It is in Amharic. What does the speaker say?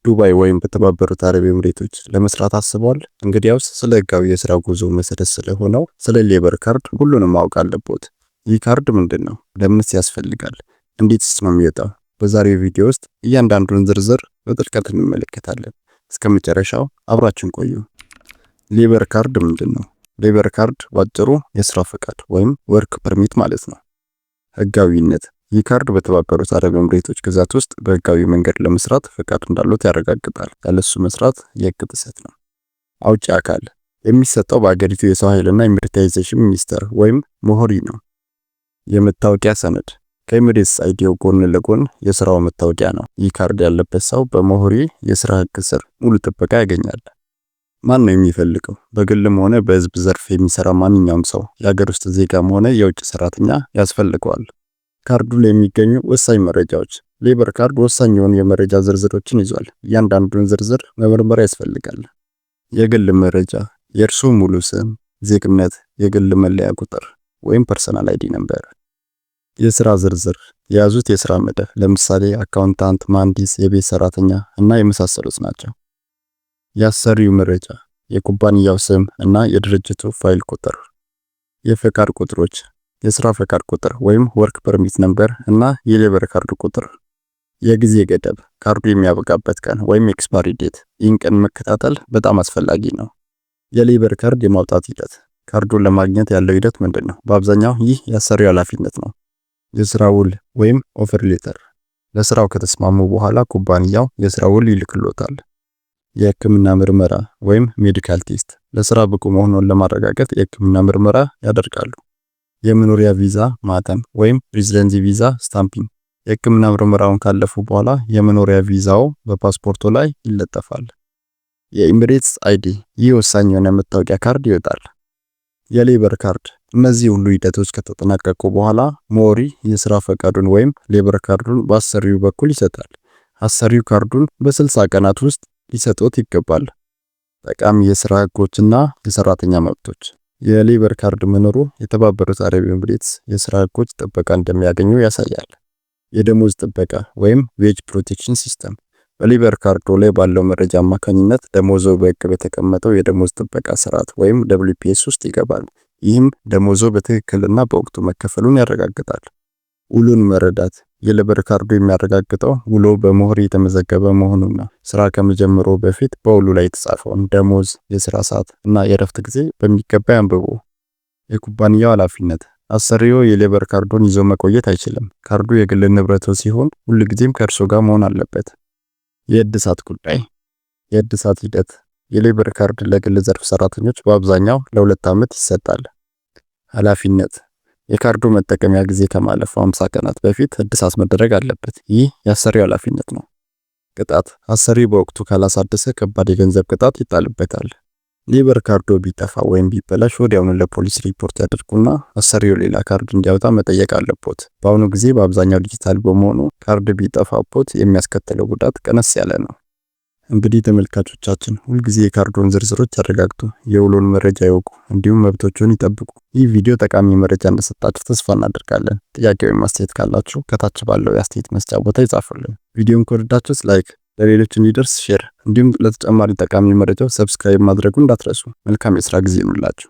ዱባይ ወይም በተባበሩት አረብ ኤምሬቶች ለመስራት አስበዋል? እንግዲያውስ ስለ ህጋዊ የሥራ ጉዞ መሰረት ስለሆነው ስለ ሌበር ካርድ ሁሉንም ማወቅ አለብዎት። ይህ ካርድ ምንድነው? ለምንስ ያስፈልጋል? እንዴትስ ነው የሚወጣው? በዛሬው ቪዲዮ ውስጥ እያንዳንዱን ዝርዝር በጥልቀት እንመለከታለን። እስከመጨረሻው አብራችን ቆዩ። ሌበር ካርድ ምንድነው? ሌበር ካርድ ባጭሩ የሥራ ፈቃድ ወይም ወርክ ፐርሚት ማለት ነው። ህጋዊነት ይህ ካርድ በተባበሩት አረብ ኤምሬቶች ግዛት ውስጥ በህጋዊ መንገድ ለመስራት ፈቃድ እንዳሉት ያረጋግጣል። ያለሱ መስራት የህግ ጥሰት ነው። አውጪ አካል የሚሰጠው በአገሪቱ የሰው ኃይልና ኢሚግሬሽን ሚኒስቴር ወይም ሞሆሪ ነው። የመታወቂያ ሰነድ ከኤሚሬትስ አይዲው ጎን ለጎን የሥራው መታወቂያ ነው። ይህ ካርድ ያለበት ሰው በሞሆሪ የሥራ ህግ ስር ሙሉ ጥበቃ ያገኛል። ማን ነው የሚፈልገው? በግልም ሆነ በህዝብ ዘርፍ የሚሰራ ማንኛውም ሰው የሀገር ውስጥ ዜጋም ሆነ የውጭ ሰራተኛ ያስፈልገዋል። ካርዱ ላይ የሚገኙ ወሳኝ መረጃዎች። ሌበር ካርድ ወሳኝ የሆኑ የመረጃ ዝርዝሮችን ይዟል። እያንዳንዱን ዝርዝር መመርመር ያስፈልጋል። የግል መረጃ፣ የእርሱ ሙሉ ስም፣ ዜግነት፣ የግል መለያ ቁጥር ወይም ፐርሰናል አይዲ ነምበር። የሥራ ዝርዝር የያዙት የሥራ መደብ ለምሳሌ አካውንታንት፣ መሐንዲስ፣ የቤት ሰራተኛ እና የመሳሰሉት ናቸው። የአሰሪው መረጃ የኩባንያው ስም እና የድርጅቱ ፋይል ቁጥር። የፈቃድ ቁጥሮች የሥራ ፈቃድ ቁጥር ወይም ወርክ ፐርሚት ነምበር እና የሌበር ካርድ ቁጥር። የጊዜ ገደብ ካርዱ የሚያበቃበት ቀን ወይም ኤክስፓሪ ዴት። ይህን ቀን መከታተል በጣም አስፈላጊ ነው። የሌበር ካርድ የማውጣት ሂደት ካርዱን ለማግኘት ያለው ሂደት ምንድነው? በአብዛኛው ይህ የአሰሪው ኃላፊነት ነው። የሥራ ውል ወይም ኦፈር ሌተር ለሥራው ከተስማሙ በኋላ ኩባንያው የሥራ ውል ይልክሎታል። የህክምና ምርመራ ወይም ሜዲካል ቴስት ለሥራ ብቁ መሆኑን ለማረጋገጥ የህክምና ምርመራ ያደርጋሉ። የመኖሪያ ቪዛ ማተም ወይም ሬዚደንሲ ቪዛ ስታምፒንግ የህክምና ምርመራውን ካለፉ በኋላ የመኖሪያ ቪዛው በፓስፖርቱ ላይ ይለጠፋል። የኤሚሬትስ አይዲ ይህ ወሳኝ የሆነ መታወቂያ ካርድ ይወጣል። የሌበር ካርድ እነዚህ ሁሉ ሂደቶች ከተጠናቀቁ በኋላ ሞሆሪ የሥራ ፈቃዱን ወይም ሌበር ካርዱን በአሰሪው በኩል ይሰጣል። አሰሪው ካርዱን በ60 ቀናት ውስጥ ሊሰጡት ይገባል። ጠቃሚ የሥራ ህጎችና የሰራተኛ መብቶች የሌበር ካርድ መኖሩ የተባበሩት አረብ ኤምሬትስ የሥራ ህጎች ጥበቃ እንደሚያገኙ ያሳያል። የደሞዝ ጥበቃ ወይም ዌጅ ፕሮቴክሽን ሲስተም በሌበር ካርዱ ላይ ባለው መረጃ አማካኝነት ደሞዞ በህግ በተቀመጠው የደሞዝ ጥበቃ ስርዓት ወይም WPS ውስጥ ይገባል። ይህም ደሞዞ በትክክልና በወቅቱ መከፈሉን ያረጋግጣል። ውሉን መረዳት የሌበር ካርዱ የሚያረጋግጠው ውሎ በሞሆሪ የተመዘገበ መሆኑና ስራ ከመጀመሩ በፊት በውሉ ላይ የተጻፈውን ደሞዝ፣ የሥራ ሰዓት እና የእረፍት ጊዜ በሚገባ ያንብቡ። የኩባንያው ኃላፊነት አሰሪው የሌበር ካርዱን ይዞ መቆየት አይችልም። ካርዱ የግል ንብረቱ ሲሆን ሁልጊዜም ከእርሱ ጋር መሆን አለበት። የእድሳት ጉዳይ የእድሳት ሂደት የሌበር ካርድ ለግል ዘርፍ ሰራተኞች በአብዛኛው ለ2 ዓመት ይሰጣል። ኃላፊነት የካርዱ መጠቀሚያ ጊዜ ከማለፉ 50 ቀናት በፊት እድሳት መደረግ አለበት። ይህ የአሰሪው ኃላፊነት ነው። ቅጣት አሰሪው በወቅቱ ካላሳደሰ ከባድ የገንዘብ ቅጣት ይጣልበታል። ሌበር ካርዱ ቢጠፋ ወይም ቢበላሽ ወዲያውኑ ለፖሊስ ሪፖርት ያደርጉና አሰሪው ሌላ ካርድ እንዲያወጣ መጠየቅ አለበት። በአሁኑ ጊዜ በአብዛኛው ዲጂታል በመሆኑ ካርድ ቢጠፋቦት የሚያስከትለው ጉዳት ቀነስ ያለ ነው። እንግዲህ ተመልካቾቻችን ሁልጊዜ የካርዱን ዝርዝሮች ያረጋግጡ፣ የውሉን መረጃ ይወቁ፣ እንዲሁም መብቶቹን ይጠብቁ። ይህ ቪዲዮ ጠቃሚ መረጃ እንደሰጣችሁ ተስፋ እናደርጋለን። ጥያቄ ወይም አስተያየት ካላችሁ ከታች ባለው የአስተያየት መስጫ ቦታ ይጻፉልን። ቪዲዮን ከወደዳችሁት ላይክ፣ ለሌሎች እንዲደርስ ሼር፣ እንዲሁም ለተጨማሪ ጠቃሚ መረጃው ሰብስክራይብ ማድረጉን እንዳትረሱ። መልካም የሥራ ጊዜ ይሁንላችሁ።